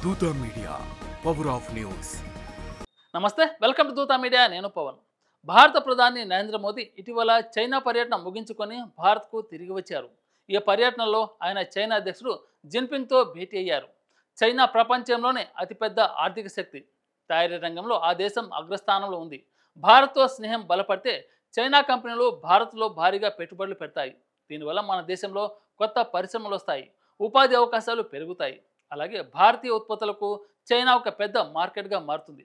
దూత media power of news. నమస్తే, welcome to దూత మీడియా. నేను పవన్. భారత ప్రధాని నరేంద్ర మోదీ ఇటీవల చైనా పర్యటన ముగించుకొని భారత్కు తిరిగి వచ్చారు. ఈ పర్యటనలో ఆయన చైనా అధ్యక్షుడు జిన్పింగ్తో భేటీ అయ్యారు. చైనా ప్రపంచంలోనే అతిపెద్ద ఆర్థిక శక్తి. తయారీ రంగంలో ఆ దేశం అగ్రస్థానంలో ఉంది. భారత్తో స్నేహం బలపడితే చైనా కంపెనీలు భారత్లో భారీగా పెట్టుబడులు పెడతాయి. దీనివల్ల మన దేశంలో కొత్త పరిశ్రమలు వస్తాయి, ఉపాధి అవకాశాలు పెరుగుతాయి. అలాగే భారతీయ ఉత్పత్తులకు చైనా ఒక పెద్ద మార్కెట్గా మారుతుంది.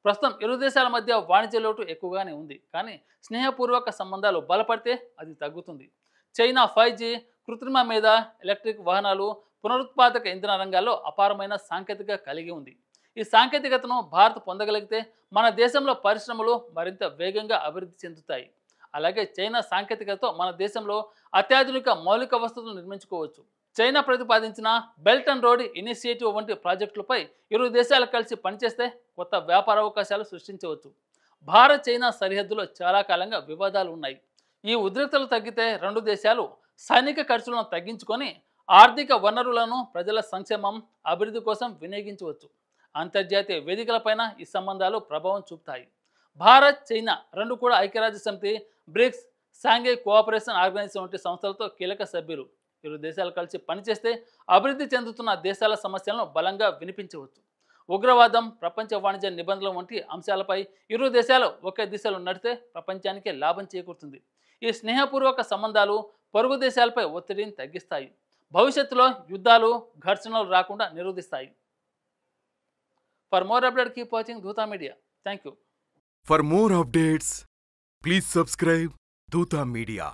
ప్రస్తుతం ఇరు దేశాల మధ్య వాణిజ్య లోటు ఎక్కువగానే ఉంది, కానీ స్నేహపూర్వక సంబంధాలు బలపడితే అది తగ్గుతుంది. చైనా 5G, కృత్రిమ మీద, ఎలక్ట్రిక్ వాహనాలు, పునరుత్పాదక ఇంధన రంగాల్లో అపారమైన సాంకేతికత కలిగి ఉంది. ఈ సాంకేతికతను భారత్ పొందగలిగితే మన దేశంలో పరిశ్రమలు మరింత వేగంగా అభివృద్ధి చెందుతాయి. అలాగే చైనా సాంకేతికతతో మన దేశంలో అత్యాధునిక మౌలిక వసతులు నిర్మించుకోవచ్చు. చైనా ప్రతిపాదించిన బెల్ట్ అండ్ రోడ్ ఇనిషియేటివ్ వంటి ప్రాజెక్టులపై ఇరు దేశాలు కలిసి పనిచేస్తే కొత్త వ్యాపార అవకాశాలు సృష్టించవచ్చు. భారత్ చైనా సరిహద్దులో చాలా కాలంగా వివాదాలు ఉన్నాయి. ఈ ఉద్రిక్తలు తగ్గితే రెండు దేశాలు సైనిక ఖర్చులను తగ్గించుకొని ఆర్థిక వనరులను ప్రజల సంక్షేమం, అభివృద్ధి కోసం వినియోగించవచ్చు. అంతర్జాతీయ వేదికలపైన ఈ సంబంధాలు ప్రభావం చూపుతాయి. భారత్, చైనా రెండు కూడా ఐక్యరాజ్య సమితి, బ్రిక్స్, షాంఘై కోఆపరేషన్ ఆర్గనైజేషన్ వంటి సంస్థలతో కీలక సభ్యులు. ఇరు దేశాలు కలిసి పనిచేస్తే అభివృద్ధి చెందుతున్న దేశాల సమస్యలను బలంగా వినిపించవచ్చు. ఉగ్రవాదం, ప్రపంచ వాణిజ్య నిబంధనలు వంటి అంశాలపై ఇరు దేశాలు ఒకే దిశలో నడితే ప్రపంచానికి లాభం చేకూరుతుంది. ఈ స్నేహపూర్వక సంబంధాలు పొరుగు దేశాలపై ఒత్తిడిని తగ్గిస్తాయి. భవిష్యత్తులో యుద్ధాలు, ఘర్షణలు రాకుండా నిరోధిస్తాయి. For more update keep watching Dootha media. Thank you. For more updates please subscribe Dootha media.